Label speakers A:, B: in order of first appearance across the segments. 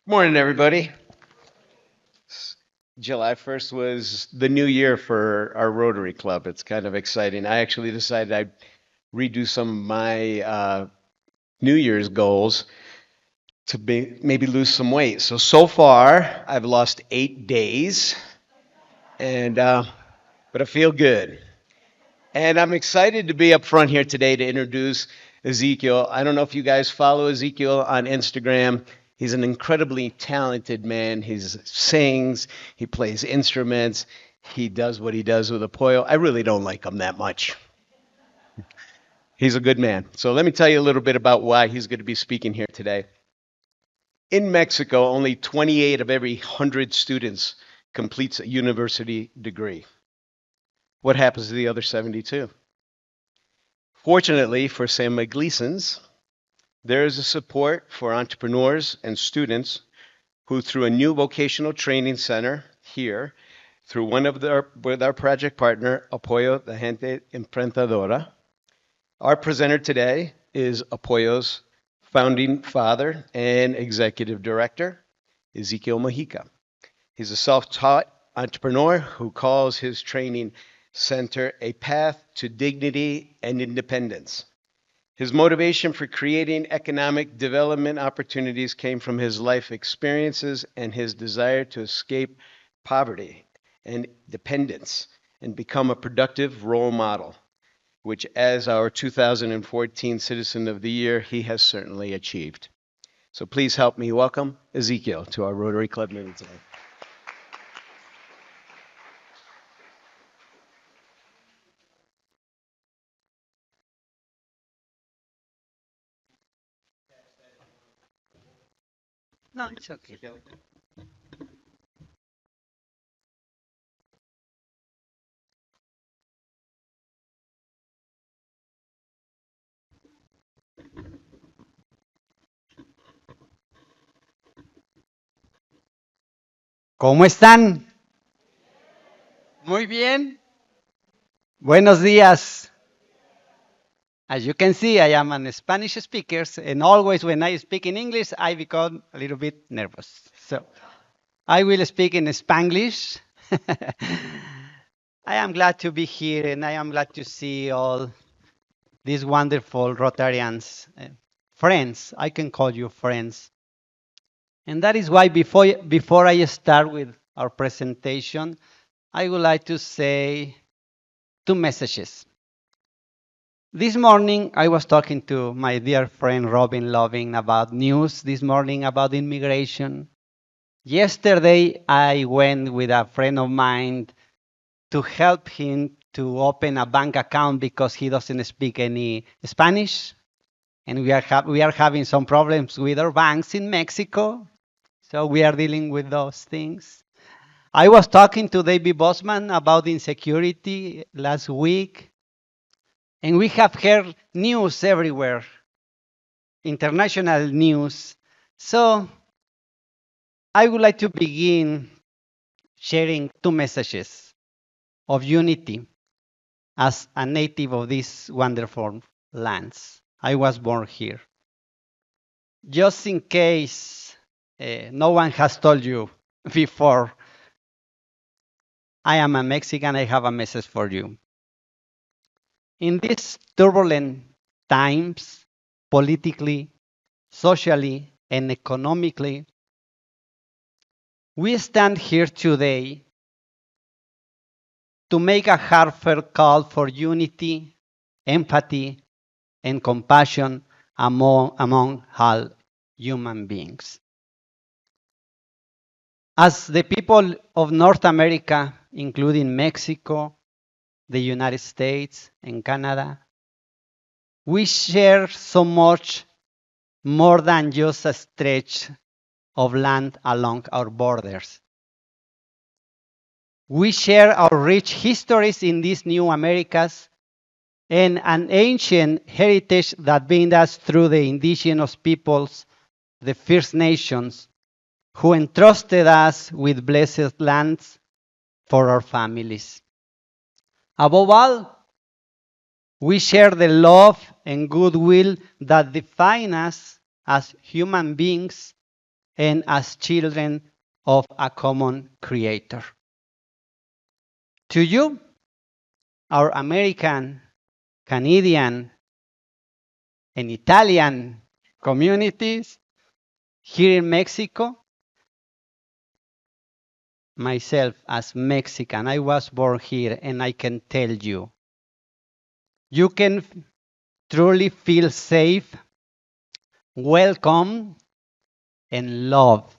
A: Morning, everybody. July 1st was the new year for our Rotary Club. It's kind of exciting. I actually decided I'd redo some of my New Year's goals to maybe lose some weight. So far, I've lost 8 days, and but I feel good. And I'm excited to be up front here today to introduce Ezekiel. I don't know if you guys follow Ezekiel on Instagram. He's an incredibly talented man. He sings, he plays instruments, he does what he does with Apoyo. I really don't like him that much. He's a good man. So let me tell you a little bit about why he's going to be speaking here today. In Mexico, only 28 of every 100 students completes a university degree. What happens to the other 72? Fortunately for Sanmiguelenses, there is a support for entrepreneurs and students who, through a new vocational training center here, through with our project partner, Apoyo de Gente Emprendedora. Our presenter today is Apoyo's founding father and executive director, Ezekiel Mojica. He's a self-taught entrepreneur who calls his training center a path to dignity and independence. His motivation for creating economic development opportunities came from his life experiences and his desire to escape poverty and dependence and become a productive role model, which, as our 2014 Citizen of the Year, he has certainly achieved. So please help me welcome Ezekiel to our Rotary Club meeting today.
B: No, it's okay. ¿Cómo están? Muy bien. Buenos días. As you can see, I am a Spanish speaker, and always when I speak in English, I become a little bit nervous. So I will speak in Spanglish. I am glad to be here, and I am glad to see all these wonderful Rotarians, friends. I can call you friends. And that is why before I start with our presentation, I would like to say two messages. This morning, I was talking to my dear friend Robin Loving about news this morning about immigration. Yesterday, I went with a friend of mine to help him to open a bank account because he doesn't speak any Spanish. And we are having some problems with our banks in Mexico. So we are dealing with those things. I was talking to David Bosman about insecurity last week, and we have heard news everywhere, international news. So I would like to begin sharing two messages of unity as a native of these wonderful lands. I was born here. Just in case no one has told you before, I am a Mexican, I have a message for you. In these turbulent times, politically, socially, and economically, we stand here today to make a heartfelt call for unity, empathy, and compassion among all human beings. As the people of North America, including Mexico, the United States, and Canada, we share so much more than just a stretch of land along our borders. We share our rich histories in these new Americas and an ancient heritage that binds us through the indigenous peoples, the First Nations, who entrusted us with blessed lands for our families. Above all, we share the love and goodwill that define us as human beings and as children of a common creator. To you, our American, Canadian, and Italian communities here in Mexico, myself as Mexican, I was born here, and I can tell you, you can truly feel safe, welcome, and loved.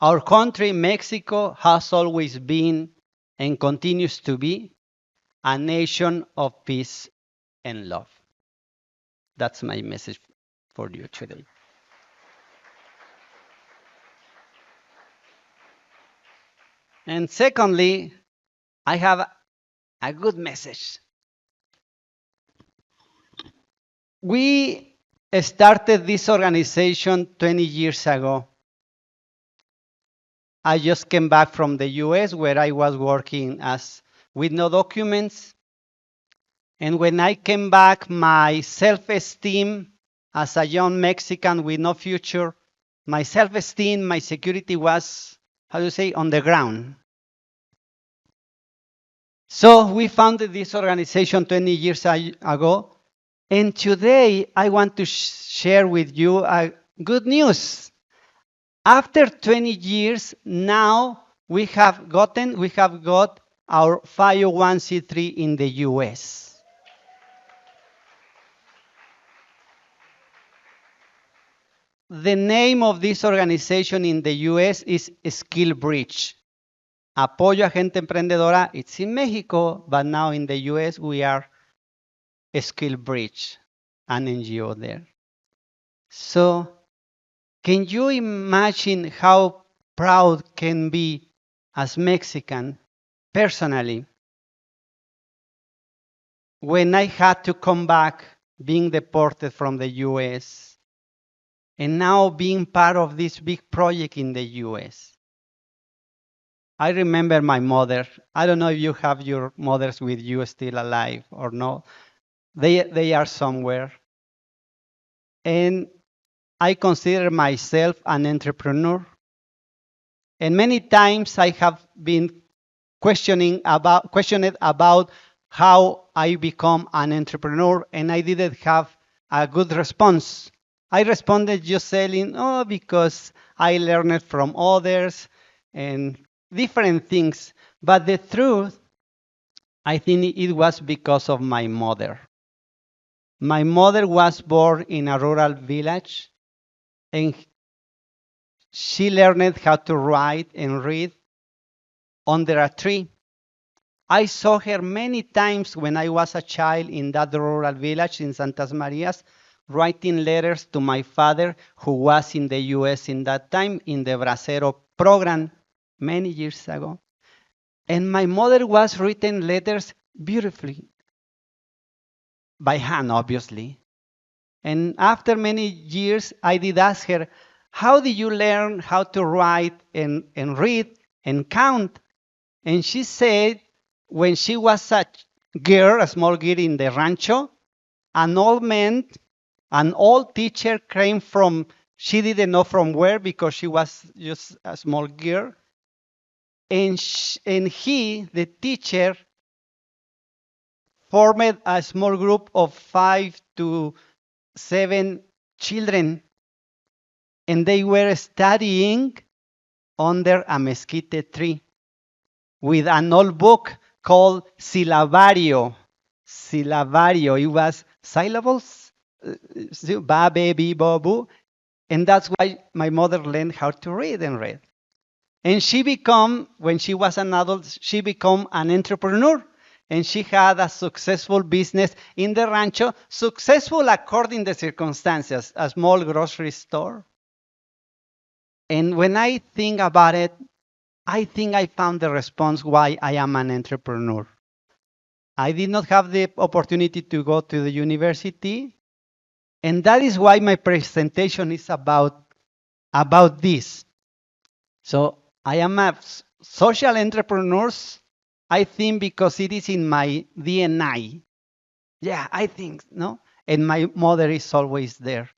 B: Our country, Mexico, has always been and continues to be a nation of peace and love. That's my message for you today. And secondly, I have a good message. We started this organization 20 years ago. I just came back from the US where I was working as with no documents. And when I came back, my self-esteem as a young Mexican with no future, my self-esteem, my security was, how do you say, on the ground. So we founded this organization 20 years ago. And today I want to share with you good news. After 20 years, now we have got our 501c3 in the US. The name of this organization in the US is Skill Bridge. Apoyo a gente emprendedora. It's in Mexico, but now in the US we are Skill Bridge, an NGO there. So, can you imagine how proud can be as Mexican personally when I had to come back being deported from the US and now being part of this big project in the US? I remember my mother. I don't know if you have your mothers with you still alive or not. They are somewhere. And I consider myself an entrepreneur. And many times I have been questioned about how I become an entrepreneur, and I didn't have a good response. I responded just saying, oh, because I learned it from others and different things. But the truth, I think it was because of my mother. My mother was born in a rural village, and she learned how to write and read under a tree. I saw her many times when I was a child in that rural village in Santas Marias, writing letters to my father, who was in the US in that time in the Bracero program many years ago. And my mother was written letters beautifully, by hand, obviously. And after many years, I did ask her, how did you learn how to write and read and count? And she said, when she was a girl, a small girl in the rancho, an old man, an old teacher came from, she didn't know from where because she was just a small girl. And he, the teacher, formed a small group of 5 to 7 children. And they were studying under a mesquite tree with an old book called Syllabario. Syllabario, it was syllables, ba, be, bi, bo, bu. And that's why my mother learned how to read and read. And she became, when she was an adult, she became an entrepreneur. And she had a successful business in the rancho, successful according to circumstances, a small grocery store. And when I think about it, I think I found the response why I am an entrepreneur. I did not have the opportunity to go to the university, and that is why my presentation is about this. So I am a social entrepreneur, I think, because it is in my DNA. Yeah, I think, no? And my mother is always there.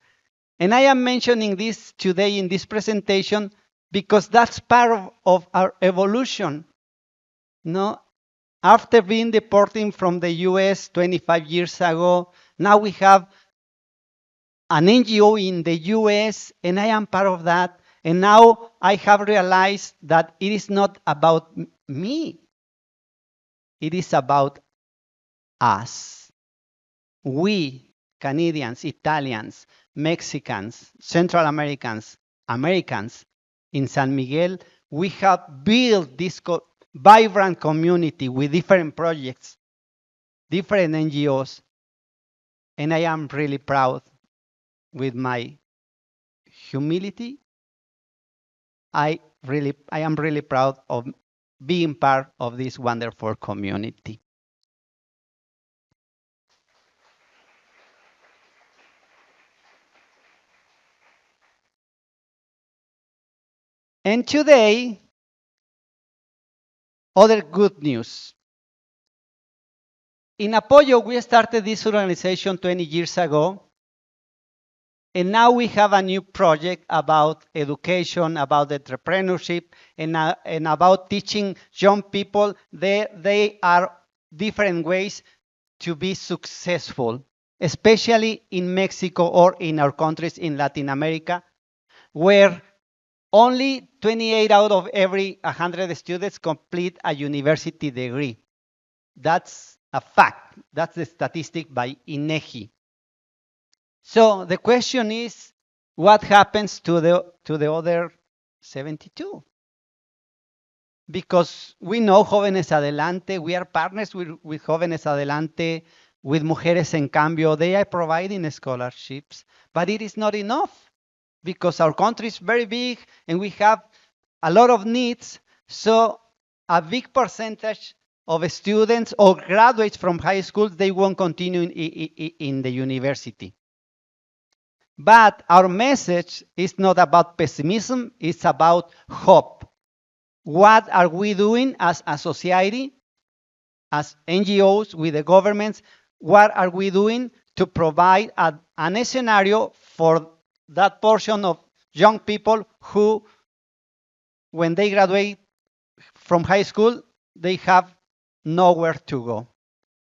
B: And I am mentioning this today in this presentation because that's part of our evolution. No, after being deported from the US 25 years ago, now we have an NGO in the US, and I am part of that. And now I have realized that it is not about me, it is about us. We, Canadians, Italians, Mexicans, Central Americans, Americans in San Miguel, we have built this vibrant community with different projects, different NGOs, and I am really proud with my humility. I am really proud of being part of this wonderful community. And today, other good news. In Apoyo, we started this organization 20 years ago, and now we have a new project about education, about entrepreneurship, and about teaching young people. They are different ways to be successful, especially in Mexico or in our countries in Latin America, where only 28 out of every 100 students complete a university degree. That's a fact. That's the statistic by INEGI. So the question is, what happens to the other 72? Because we know Jóvenes Adelante, we are partners with Jóvenes Adelante, with Mujeres en Cambio. They are providing scholarships, but it is not enough because our country is very big and we have a lot of needs. So a big percentage of students or graduates from high school, they won't continue in the university. But our message is not about pessimism, it's about hope. What are we doing as a society, as NGOs, with the governments? What are we doing to provide an scenario for that portion of young people who, when they graduate from high school, they have nowhere to go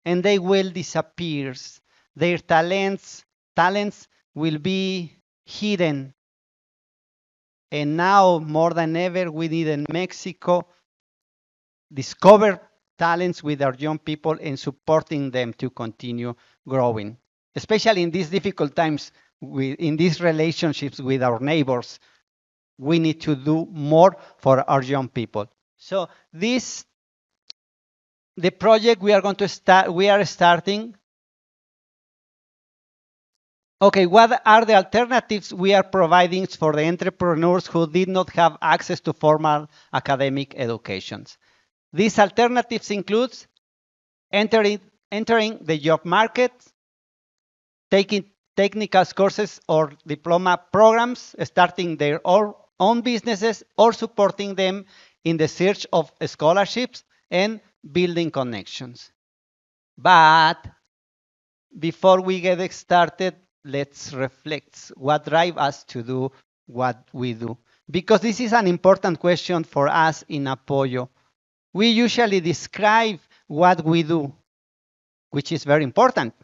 B: and they will disappear. Their talents will be hidden. And now, more than ever, we need in Mexico discover talents with our young people and supporting them to continue growing, especially in these difficult times, in these relationships with our neighbors. We need to do more for our young people. So the project we are starting. Okay, what are the alternatives we are providing for the entrepreneurs who did not have access to formal academic educations? These alternatives include entering the job market, taking technical courses or diploma programs, starting their own businesses, or supporting them in the search of scholarships and building connections. But before we get started, let's reflect what drives us to do what we do. Because this is an important question for us in Apoyo. We usually describe what we do, which is very important.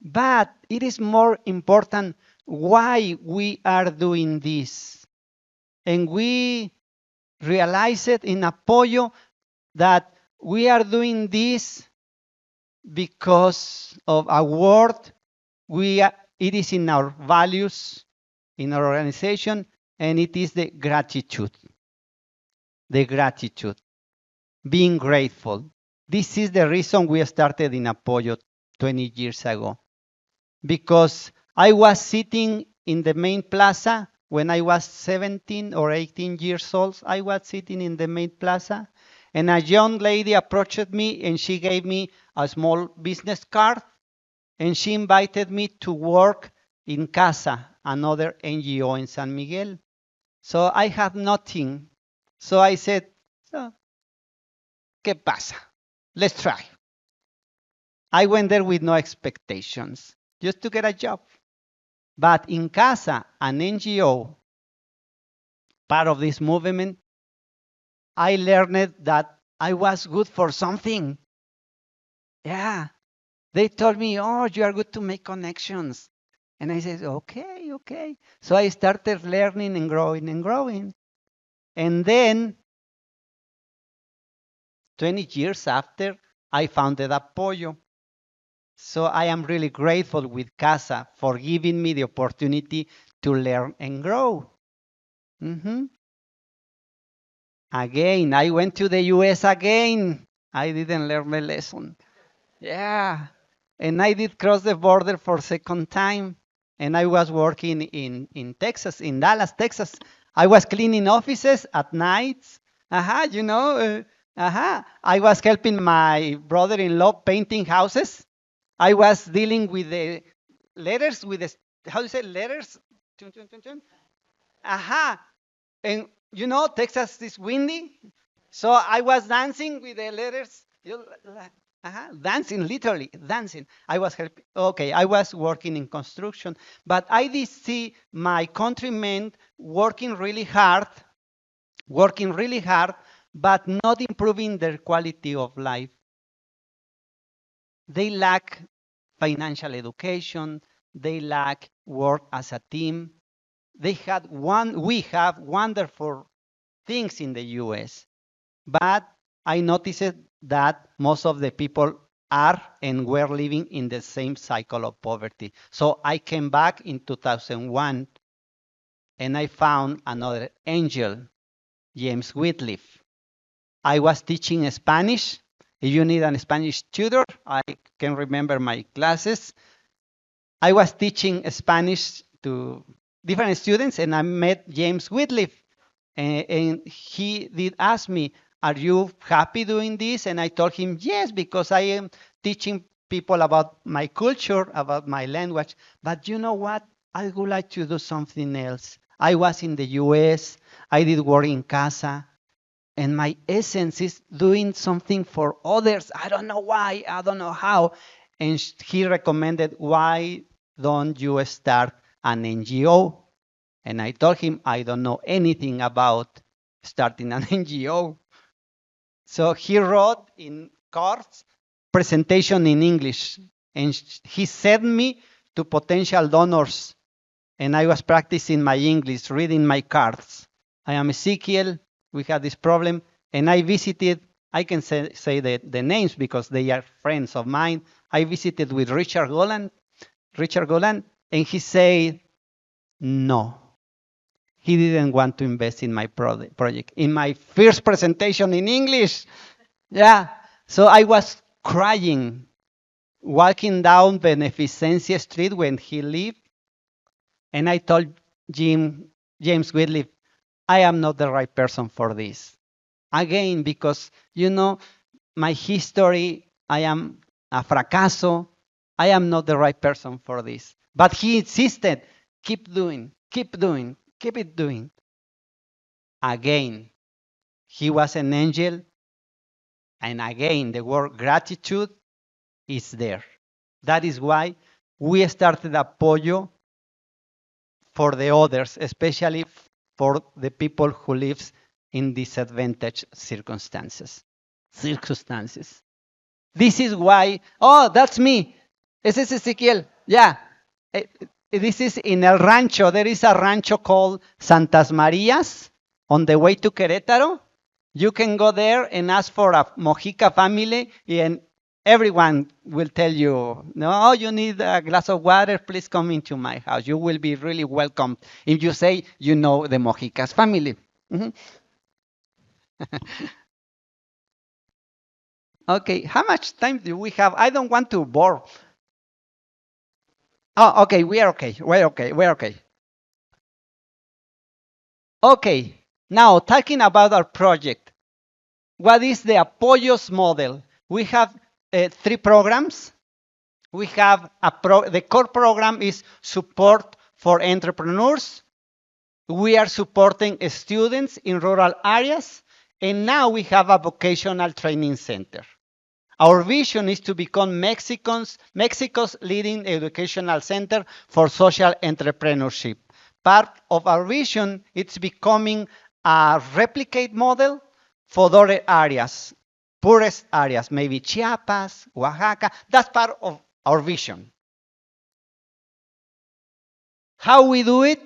B: But it is more important why we are doing this. And we realize it in Apoyo that we are doing this because of a word. It is in our values, in our organization, and it is the gratitude. The gratitude. Being grateful. This is the reason we started in Apoyo 20 years ago. Because I was sitting in the main plaza when I was 17 or 18 years old. I was sitting in the main plaza, and a young lady approached me and she gave me a small business card, and she invited me to work in CASA, another NGO in San Miguel. So I had nothing. So I said, so, ¿qué pasa? Let's try. I went there with no expectations, just to get a job. But in CASA, an NGO, part of this movement, I learned that I was good for something. Yeah. They told me, oh, you are good to make connections. And I said, okay, okay. So I started learning and growing and growing. And then 20 years after, I founded Apoyo. So I am really grateful with CASA for giving me the opportunity to learn and grow. Mhm. Again, I went to the US again. I didn't learn my lesson. Yeah. And I did cross the border for second time. And I was working in Texas, in Dallas, Texas. I was cleaning offices at nights. You know. I was helping my brother-in-law painting houses. I was dealing with the letters, with the, how do you say letters? Chun, chun, chun, chun. And you know, Texas is windy. So I was dancing with the letters. Dancing, literally dancing. I was helping. Okay, I was working in construction, but I did see my countrymen working really hard, but not improving their quality of life. They lack financial education. They lack work as a team. We have wonderful things in the US, but I noticed that most of the people are and were living in the same cycle of poverty. So I came back in 2001 and I found another angel, James Whitliff. I was teaching Spanish. If you need a Spanish tutor, I can remember my classes. I was teaching Spanish to different students and I met James Whitliff. And he did ask me, are you happy doing this? And I told him, yes, because I am teaching people about my culture, about my language. But you know what? I would like to do something else. I was in the US, I did work in CASA, and my essence is doing something for others. I don't know why, I don't know how. And he recommended, why don't you start an NGO? And I told him I don't know anything about starting an NGO. So he wrote in cards presentation in English, and he sent me to potential donors. And I was practicing my English, reading my cards. I am Ezekiel. We had this problem, and I visited. I can say the names because they are friends of mine. I visited with Richard Golan, and he said no. He didn't want to invest in my project. In my first presentation in English. Yeah. So I was crying, walking down Beneficencia Street when he left. And I told James Whitliff, I am not the right person for this. Again, because, you know, my history, I am a fracaso. I am not the right person for this. But he insisted, keep doing, keep doing, keep it doing. Again, he was an angel. And again, the word gratitude is there. That is why we started Apoyo for the others, especially for the people who live in disadvantaged circumstances. This is why, oh, that's me. Ese es Ezequiel. Yeah. This is in El Rancho. There is a rancho called Santas Marias on the way to Querétaro. You can go there and ask for a Mojica family, and everyone will tell you, no, you need a glass of water, please come into my house. You will be really welcome if you say you know the Mojicas family. Mm-hmm. Okay, how much time do we have? I don't want to bore. Oh, okay, we are okay. We're okay. We're okay. Okay, now talking about our project. What is the Apoyos model? We have 3 programs. We have the core program is support for entrepreneurs. We are supporting students in rural areas. And now we have a vocational training center. Our vision is to become Mexico's leading educational center for social entrepreneurship. Part of our vision is becoming a replicate model for other areas, poorest areas, maybe Chiapas, Oaxaca. That's part of our vision. How we do it?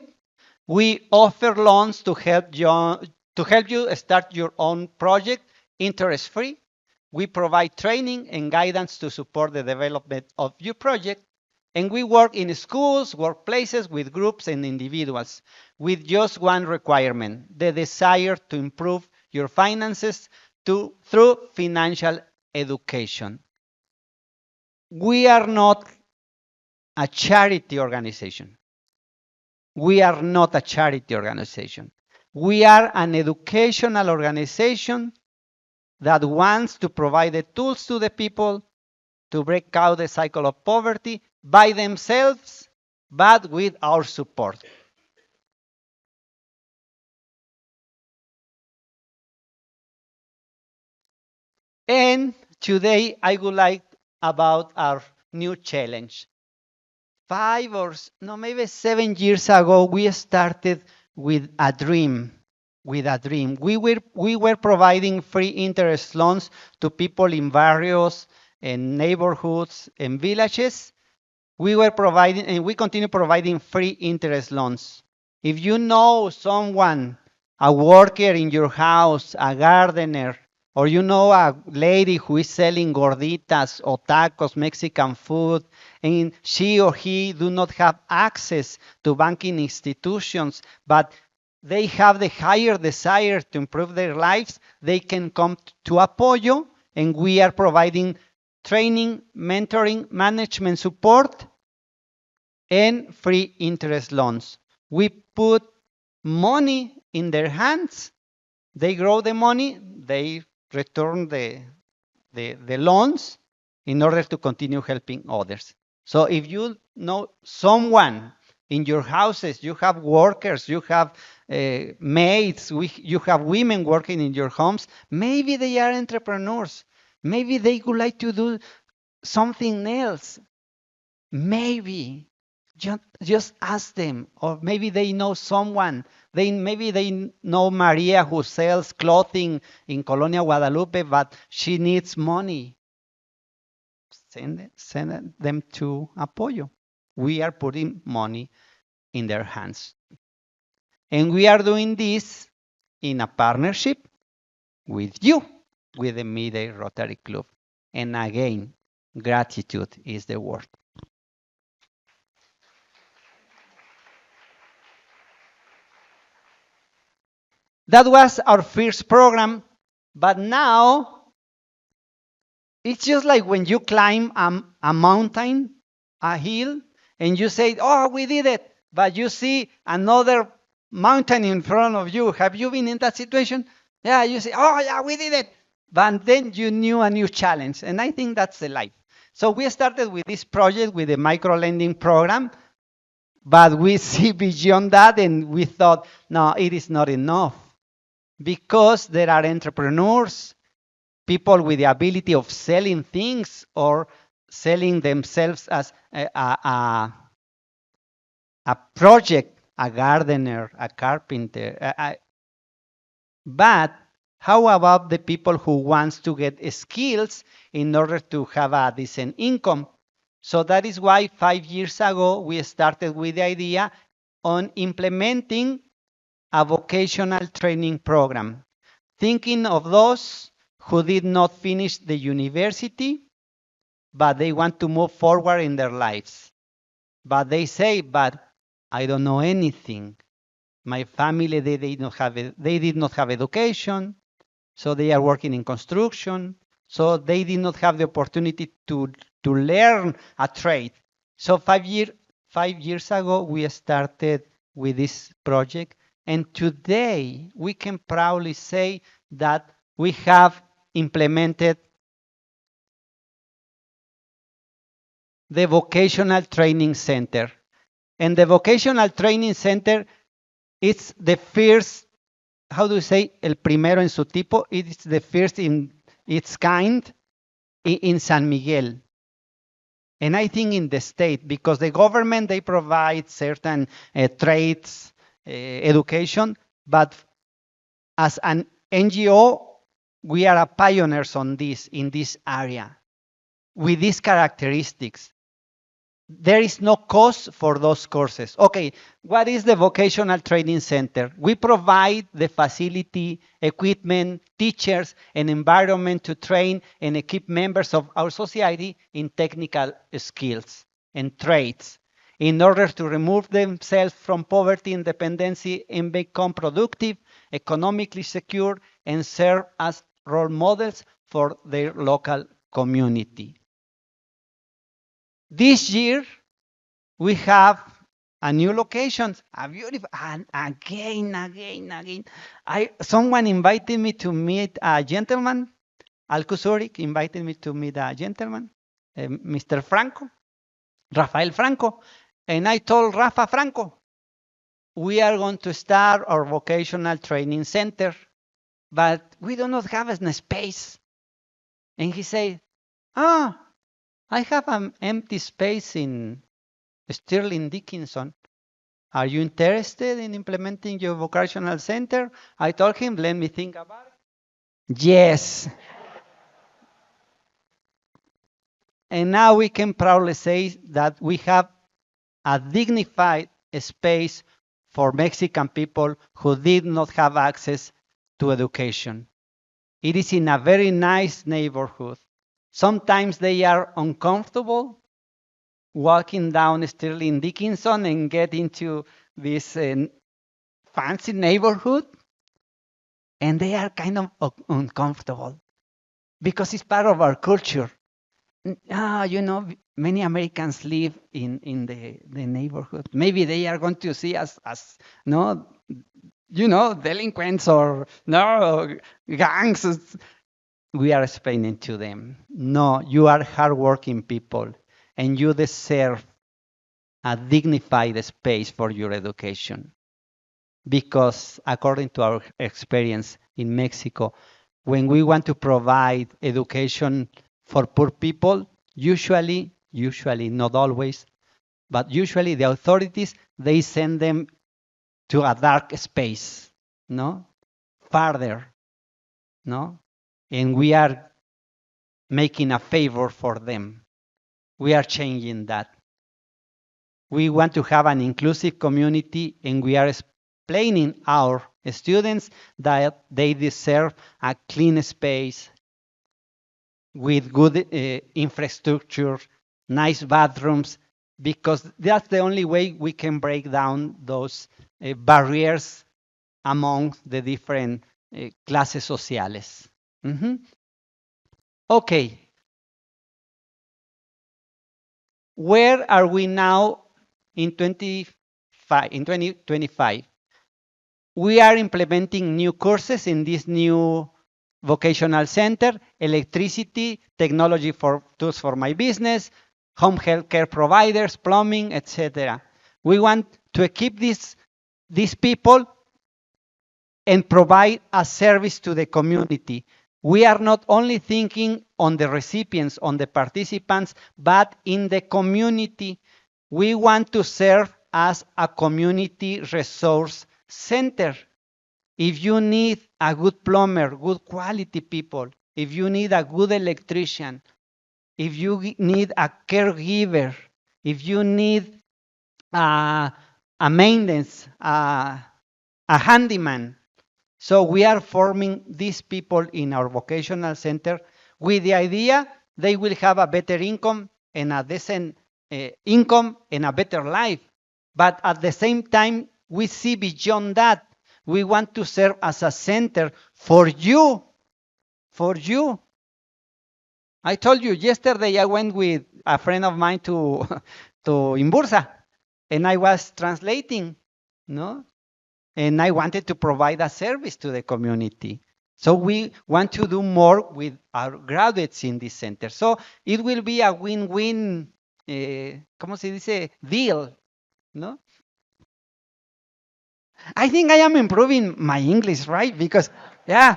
B: We offer loans to help you start your own project, interest-free. We provide training and guidance to support the development of your project. And we work in schools, workplaces, with groups and individuals with just one requirement: the desire to improve your finances through financial education. We are not a charity organization. We are not a charity organization. We are an educational organization that wants to provide the tools to the people to break out the cycle of poverty by themselves, but with our support. And today I would like about our new challenge. 5 or maybe 7 years ago, we started with a dream. We were providing free interest loans to people in barrios and neighborhoods and villages. We were providing, and we continue providing, free interest loans. If you know someone, a worker in your house, a gardener, or you know a lady who is selling gorditas or tacos, Mexican food, and she or he do not have access to banking institutions, but they have the higher desire to improve their lives, they can come to Apoyo, and we are providing training, mentoring, management support, and free interest loans. We put money in their hands, they grow the money, they return the loans in order to continue helping others. So if you know someone in your houses, you have workers, you have maids, you have women working in your homes, maybe they are entrepreneurs. Maybe they would like to do something else. Maybe just ask them, or maybe they know someone. Maybe they know Maria who sells clothing in Colonia Guadalupe, but she needs money. Send them to Apoyo. We are putting money in their hands. And we are doing this in a partnership with you, with the Midday Rotary Club. And again, gratitude is the word. That was our first program, but now it's just like when you climb a mountain, a hill, and you say, oh, we did it, but you see another mountain in front of you. Have you been in that situation? Yeah, you say, oh, yeah, we did it. But then you knew a new challenge, and I think that's the life. So we started with this project, with the micro-lending program, but we see beyond that, and we thought, no, it is not enough. Because there are entrepreneurs, people with the ability of selling things or selling themselves as a project, a gardener, a carpenter. But how about the people who wants to get skills in order to have a decent income? So that is why 5 years ago we started with the idea on implementing a vocational training program, thinking of those who did not finish the university, but they want to move forward in their lives. But they say, but I don't know anything. My family, they did not have education, so they are working in construction, so they did not have the opportunity to learn a trade. So 5 years ago, we started with this project, and today we can proudly say that we have implemented the Vocational Training Center. And the Vocational Training Center is the first, how do you say, el primero en su tipo? It is the first in its kind in San Miguel. And I think in the state, because the government, they provide certain trades, education, but as an NGO, we are a pioneers on this, in this area, with these characteristics. There is no cost for those courses. Okay, what is the Vocational Training Center? We provide the facility, equipment, teachers, and environment to train and equip members of our society in technical skills and trades in order to remove themselves from poverty and dependency and become productive, economically secure, and serve as role models for their local community. This year, we have a new location, a beautiful, and again. Someone invited me to meet a gentleman. Alcusuric invited me to meet a gentleman, Mr. Franco, Rafael Franco. And I told Rafa Franco, we are going to start our vocational training center, but we do not have a space. And he said, I have an empty space in Stirling Dickinson. Are you interested in implementing your vocational center? I told him, let me think about it. Yes. And now we can proudly say that we have a dignified space for Mexican people who did not have access to education. It is in a very nice neighborhood. Sometimes they are uncomfortable walking down Stirling Dickinson and get into this fancy neighborhood, and they are kind of uncomfortable because it's part of our culture. Many Americans live in the neighborhood. Maybe they are going to see us as no, delinquents or no gangs. We are explaining to them, no, you are hardworking people, and you deserve a dignified space for your education. Because according to our experience in Mexico, when we want to provide education for poor people, usually, not always, but usually the authorities, they send them to a dark space, no? Farther, no? And we are making a favor for them. We are changing that. We want to have an inclusive community, and we are explaining our students that they deserve a clean space with good infrastructure, nice bathrooms, because that's the only way we can break down those barriers among the different clases sociales. Okay. Where are we now in 2025? We are implementing new courses in this new vocational center: electricity, technology for tools for my business, home healthcare providers, plumbing, etc. We want to equip these people and provide a service to the community. We are not only thinking on the recipients, on the participants, but in the community. We want to serve as a community resource center. If you need a good plumber, good quality people, if you need a good electrician, if you need a caregiver, if you need a maintenance, a handyman. So we are forming these people in our vocational center with the idea they will have a better income and a decent income and a better life. But at the same time, we see beyond that. We want to serve as a center for you. For you. I told you yesterday I went with a friend of mine to Imbursa, and I was translating, no? And I wanted to provide a service to the community. So we want to do more with our graduates in this center. So it will be a win-win, ¿cómo se dice? Deal, no? I think I am improving my English, right? Because, yeah.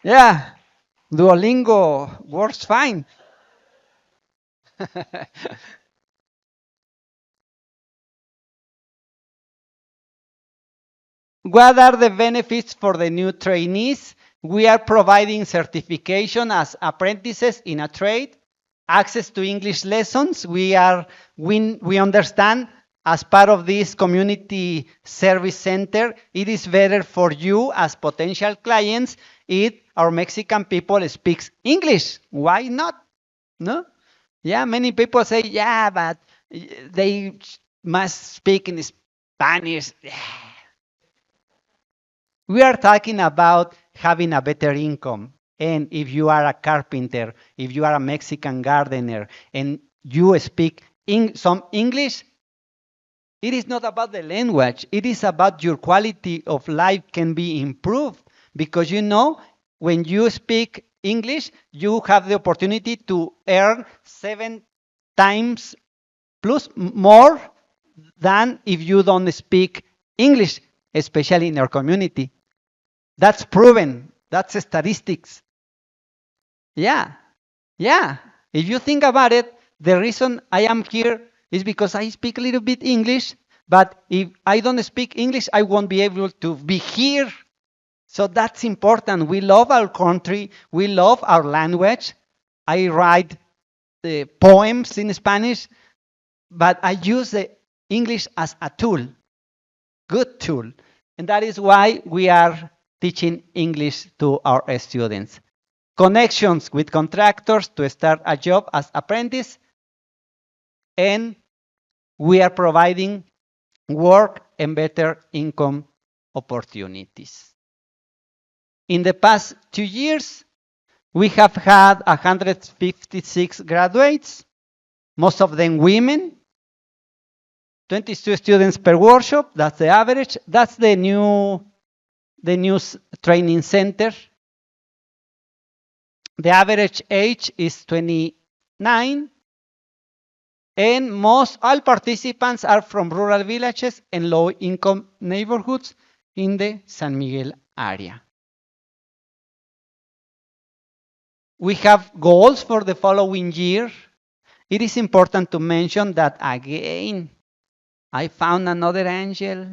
B: Yeah, Duolingo works fine. What are the benefits for the new trainees? We are providing certification as apprentices in a trade, access to English lessons. We understand as part of this community service center, it is better for you as potential clients if our Mexican people speaks English. Why not? No? Yeah, many people say, yeah, but they must speak in Spanish. We are talking about having a better income. And if you are a carpenter, if you are a Mexican gardener, and you speak some English, it is not about the language. It is about your quality of life can be improved. Because when you speak English, you have the opportunity to earn 7 times plus more than if you don't speak English, especially in our community. That's proven. That's statistics. Yeah. Yeah. If you think about it, the reason I am here is because I speak a little bit English, but if I don't speak English, I won't be able to be here. So that's important. We love our country. We love our language. I write poems in Spanish, but I use the English as a tool, good tool. And that is why we are teaching English to our students. Connections with contractors to start a job as apprentice, and we are providing work and better income opportunities. In the past 2 years, we have had 156 graduates, most of them women, 22 students per workshop, that's the average. That's the new training center. The average age is 29, and most all participants are from rural villages and low-income neighborhoods in the San Miguel area. We have goals for the following year. It is important to mention that again, I found another angel.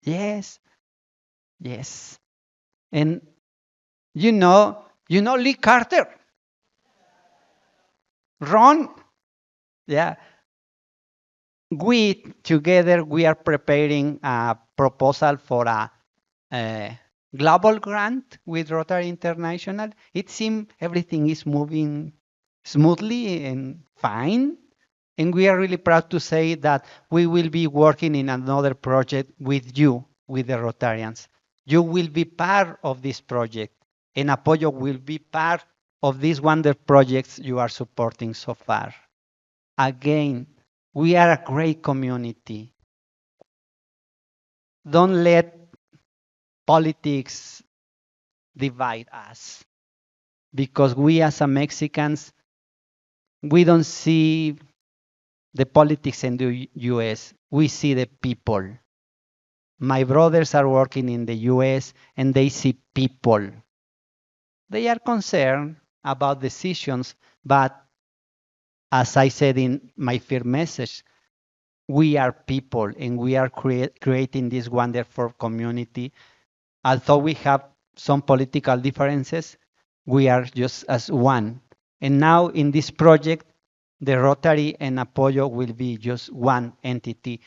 B: Yes, yes. And Lee Carter, Ron, yeah. We together we are preparing a proposal for a global grant with Rotary International. It seems everything is moving smoothly and fine. And we are really proud to say that we will be working in another project with you, with the Rotarians. You will be part of this project, and Apoyo will be part of these wonderful projects you are supporting so far. Again, we are a great community. Don't let politics divide us, because we as a Mexicans, we don't see the politics in the US. We see the people. My brothers are working in the US and they see people. They are concerned about decisions, but as I said in my first message, we are people and we are creating this wonderful community. Although we have some political differences, we are just as one. And now in this project, the Rotary and Apoyo will be just one entity,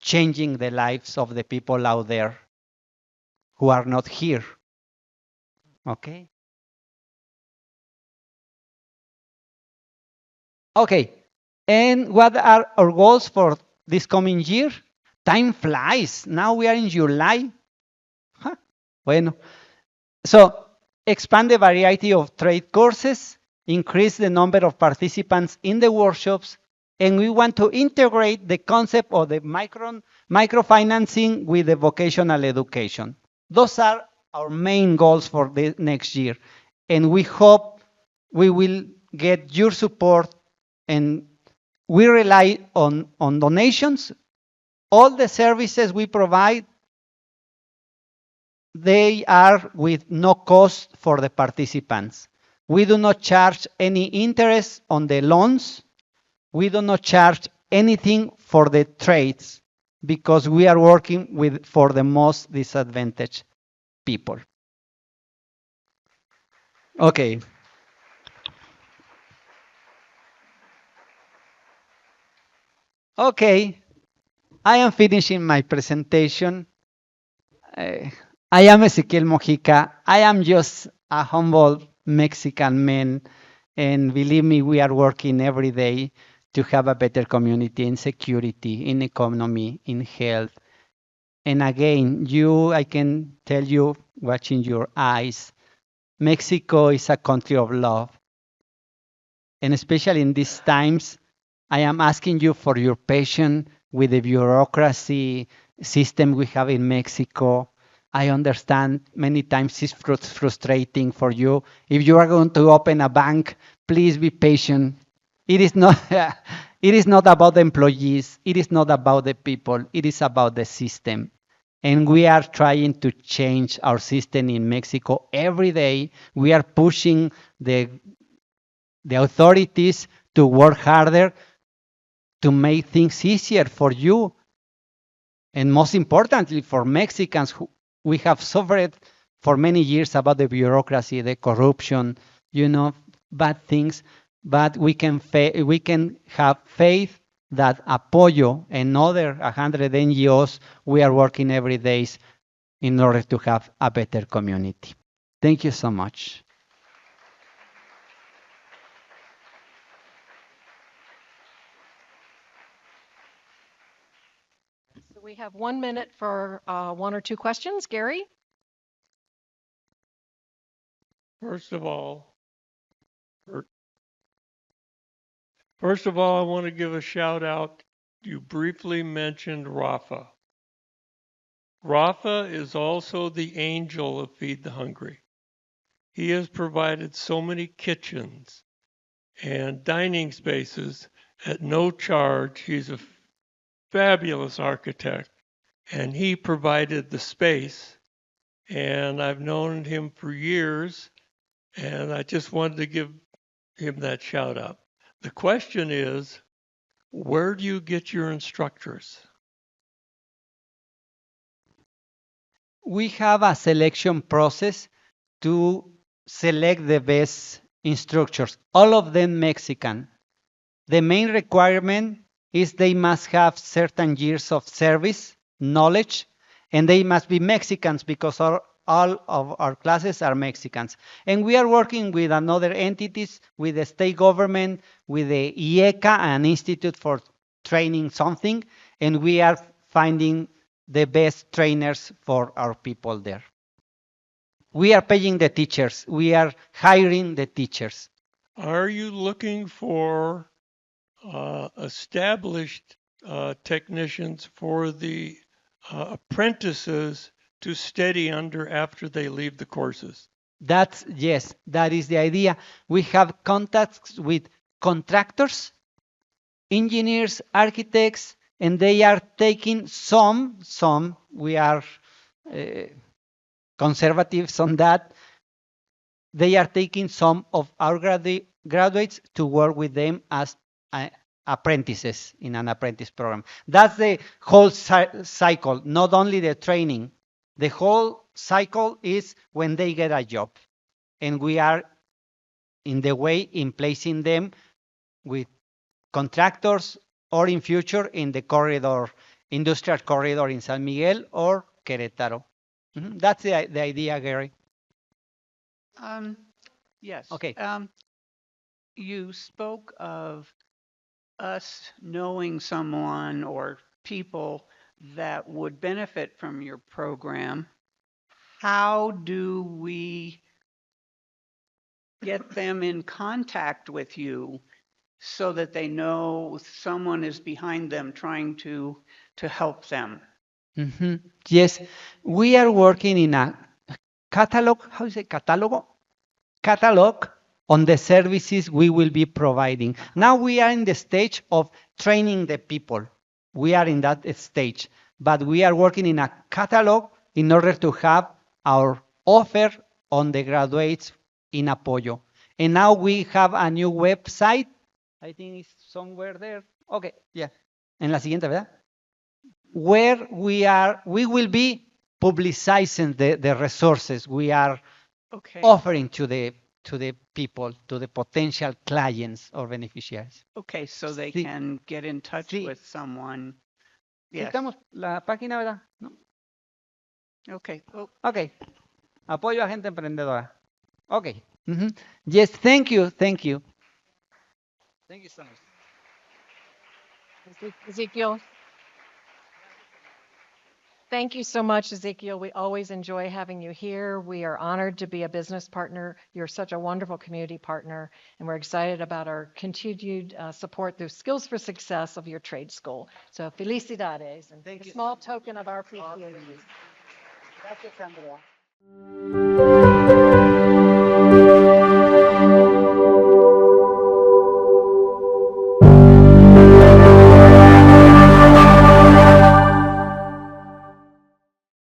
B: changing the lives of the people out there who are not here. Okay? Okay. And what are our goals for this coming year? Time flies. Now we are in July. Huh. Bueno. So, expand the variety of trade courses, increase the number of participants in the workshops, and we want to integrate the concept of the microfinancing with the vocational education. Those are our main goals for the next year. And we hope we will get your support, and we rely on donations. All the services we provide they are with no cost for the participants. We do not charge any interest on the loans. We do not charge anything for the trades because we are working with for the most disadvantaged people. Okay. Okay. I am finishing my presentation. Uh, I am Ezequiel Mojica. I am just a humble Mexican man. And believe me, we are working every day to have a better community in security, in economy, in health. And again, I can tell you, watching your eyes, Mexico is a country of love. And especially in these times, I am asking you for your patience with the bureaucracy system we have in Mexico. I understand many times it's frustrating for you. If you are going to open a bank, please be patient. It is not, it is not about the employees. It is not about the people. It is about the system. And we are trying to change our system in Mexico every day. We are pushing the authorities to work harder to make things easier for you. And most importantly, for Mexicans, who we have suffered for many years about the bureaucracy, the corruption, bad things. But we can have faith that Apoyo and other 100 NGOs, we are working every day in order to have a better community. Thank you so much.
C: So we have 1 minute for one or two questions. Gary?
D: First of all, fir- first of all, I want to give a shout out. You briefly mentioned Rafa. Rafa is also the angel of Feed the Hungry. He has provided so many kitchens and dining spaces at no charge. He's a fabulous architect, and he provided the space. And I've known him for years, and I just wanted to give him that shout out. The question is, where do you get your instructors?
B: We have a selection process to select the best instructors, all of them Mexican. The main requirement is they must have certain years of service, knowledge, and they must be Mexicans because all of our classes are Mexicans. And we are working with another entities, with the state government, with the IECA, an institute for training something, and we are finding the best trainers for our people there. We are paying the teachers. We are hiring the teachers.
D: Are you looking for established technicians for the apprentices to steady under after they leave the courses?
B: Yes, that is the idea. We have contacts with contractors, engineers, architects, and they are taking some, we are uh, conservatives on that. They are taking some of our graduates to work with them as apprentices in an apprentice program. That's the whole cycle, not only the training. The whole cycle is when they get a job. And we are in the way in placing them with contractors or in future in the corridor, industrial corridor in San Miguel or Querétaro. That's the idea, Gary.
E: Um, yes.
B: Okay.
E: You spoke of us knowing someone or people that would benefit from your program. How do we get them in contact with you so that they know someone is behind them trying to help them?
B: Yes, we are working in a catalog. How is it? Catalog on the services we will be providing. Now we are in the stage of training the people. We are in that stage, but we are working in a catalog in order to have our offer on the graduates in Apoyo. And now we have a new website. I think it's somewhere there. Okay, yeah. En la siguiente, ¿verdad? Where we will be publicizing the resources we are
E: Okay,
B: offering to the people, to the potential clients or beneficiaries.
E: okay, so they
B: Sí.
E: can get in touch
B: Sí.
E: with someone.
B: Sí,
E: Yes,
B: estamos, la página, ¿verdad? ¿No?
E: okay. Oh,
B: Ok. Apoyo a gente emprendedora. Ok. Mhm. Yes, thank you, thank you. Thank you so much.
C: Ezekiel. Thank you so much, Ezekiel. We always enjoy having you here. We are honored to be a business partner. You're such a wonderful community partner, and we're excited about our continued support through Skills for Success of your trade school. So felicidades, and
B: Thank
C: a
B: you.
C: small token of our appreciation. Gracias, Andrea.